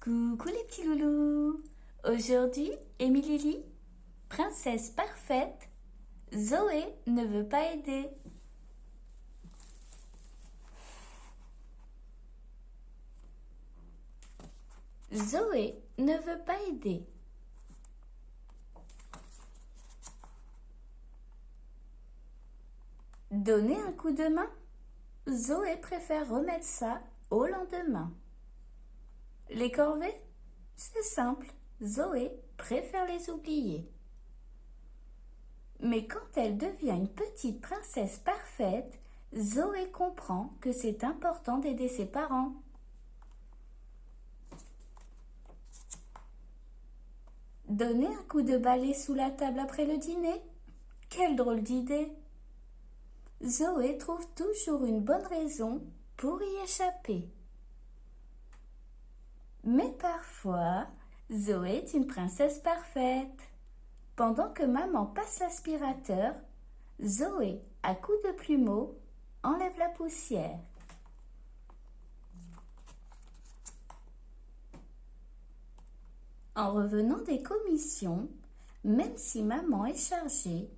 Coucou les petits loulous. Aujourd'hui, Émilie, princesse parfaite, Zoé ne veut pas aider. Zoé ne veut pas aider. Donner un coup de main? Zoé préfère remettre ça au lendemain. Les corvées? C'est simple, Zoé préfère les oublier. Mais quand elle devient une petite princesse parfaite, Zoé comprend que c'est important d'aider ses parents. Donner un coup de balai sous la table après le dîner? Quelle drôle d'idée! Zoé trouve toujours une bonne raison pour y échapper. Mais parfois, Zoé est une princesse parfaite. Pendant que maman passe l'aspirateur, Zoé, à coups de plumeau, enlève la poussière. En revenant des commissions, même si maman est chargée,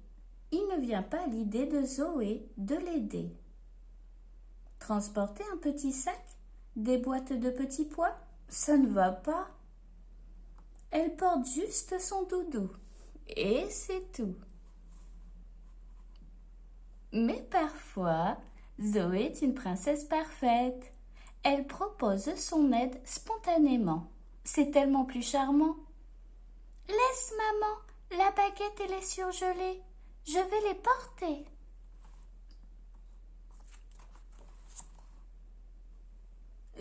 il ne vient pas à l'idée de Zoé de l'aider. Transporter un petit sac, des boîtes de petits pois, ça ne va pas. Elle porte juste son doudou, et c'est tout. Mais parfois, Zoé est une princesse parfaite. Elle propose son aide spontanément. C'est tellement plus charmant. Laisse maman, la baguette elle est surgelée. Je vais les porter.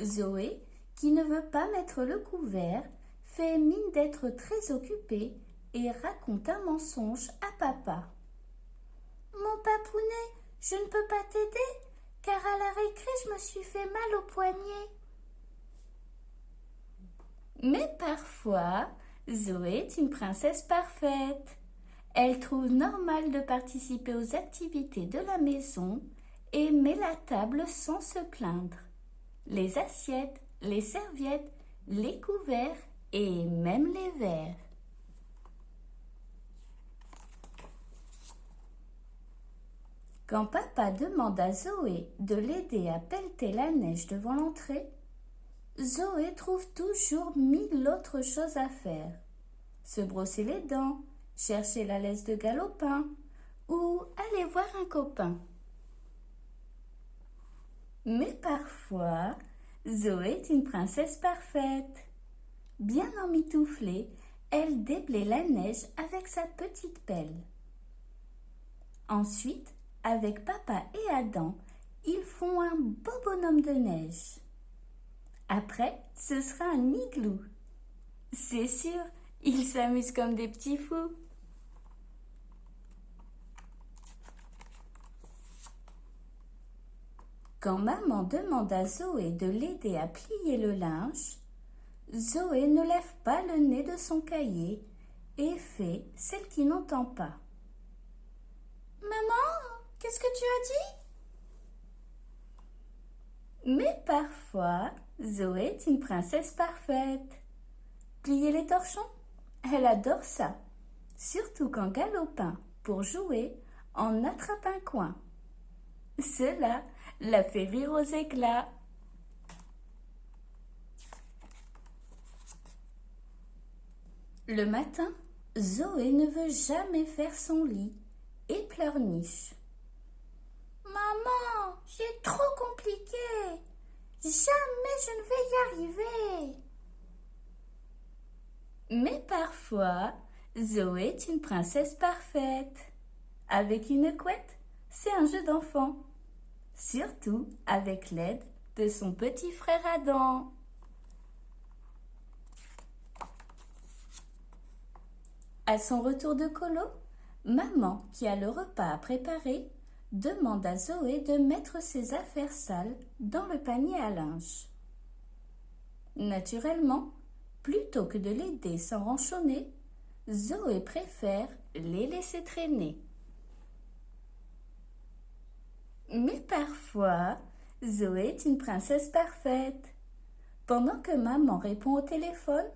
Zoé, qui ne veut pas mettre le couvert, fait mine d'être très occupée et raconte un mensonge à papa. Mon papounet, je ne peux pas t'aider, car à la récré, je me suis fait mal au poignet. Mais parfois, Zoé est une princesse parfaite. Elle trouve normal de participer aux activités de la maison et met la table sans se plaindre. Les assiettes, les serviettes, les couverts et même les verres. Quand papa demande à Zoé de l'aider à pelleter la neige devant l'entrée, Zoé trouve toujours 1000 autres choses à faire. Se brosser les dents, chercher la laisse de galopin ou aller voir un copain. Mais parfois, Zoé est une princesse parfaite. Bien emmitouflée, elle déblaye la neige avec sa petite pelle. Ensuite, avec papa et Adam, ils font un beau bonhomme de neige. Après, ce sera un igloo. C'est sûr, ils s'amusent comme des petits fous. Quand maman demande à Zoé de l'aider à plier le linge, Zoé ne lève pas le nez de son cahier et fait celle qui n'entend pas. Maman, qu'est-ce que tu as dit? Mais parfois, Zoé est une princesse parfaite. Plier les torchons? Elle adore ça. Surtout quand Galopin, pour jouer, en attrape un coin. Cela la fait rire aux éclats. Le matin, Zoé ne veut jamais faire son lit et pleurniche. Maman, c'est trop compliqué. Jamais je ne vais y arriver. Mais parfois, Zoé est une princesse parfaite. Avec une couette, c'est un jeu d'enfant. Surtout avec l'aide de son petit frère Adam. À son retour de colo, maman, qui a le repas à préparer, demande à Zoé de mettre ses affaires sales dans le panier à linge. Naturellement, plutôt que de l'aider sans ronchonner, Zoé préfère les laisser traîner. Mais parfois, Zoé est une princesse parfaite. Pendant que maman répond au téléphone,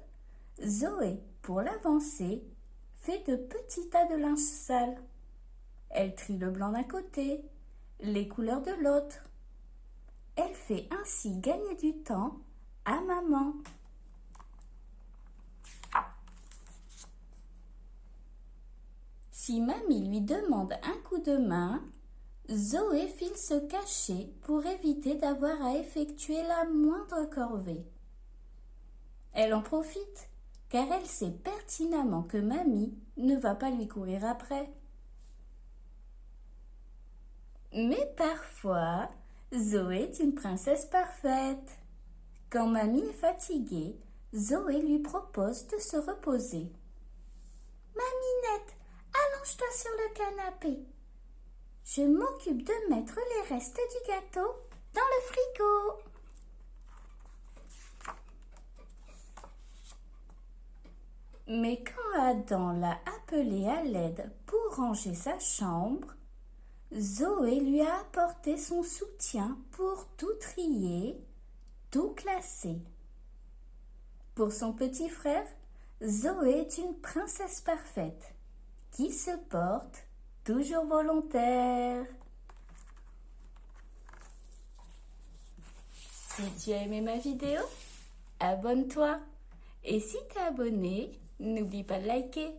Zoé, pour l'avancer, fait de petits tas de linge sale. Elle trie le blanc d'un côté, les couleurs de l'autre. Elle fait ainsi gagner du temps à maman. Si mamie lui demande un coup de main, Zoé file se cacher pour éviter d'avoir à effectuer la moindre corvée. Elle en profite, car elle sait pertinemment que mamie ne va pas lui courir après. Mais parfois, Zoé est une princesse parfaite. Quand mamie est fatiguée, Zoé lui propose de se reposer. Maminette, allonge-toi sur le canapé. Je m'occupe de mettre les restes du gâteau dans le frigo. Mais quand Adam l'a appelée à l'aide pour ranger sa chambre, Zoé lui a apporté son soutien pour tout trier, tout classer. Pour son petit frère, Zoé est une princesse parfaite qui se porte toujours volontaire. Si tu as aimé ma vidéo, abonne-toi. Et si tu es abonné, n'oublie pas de liker.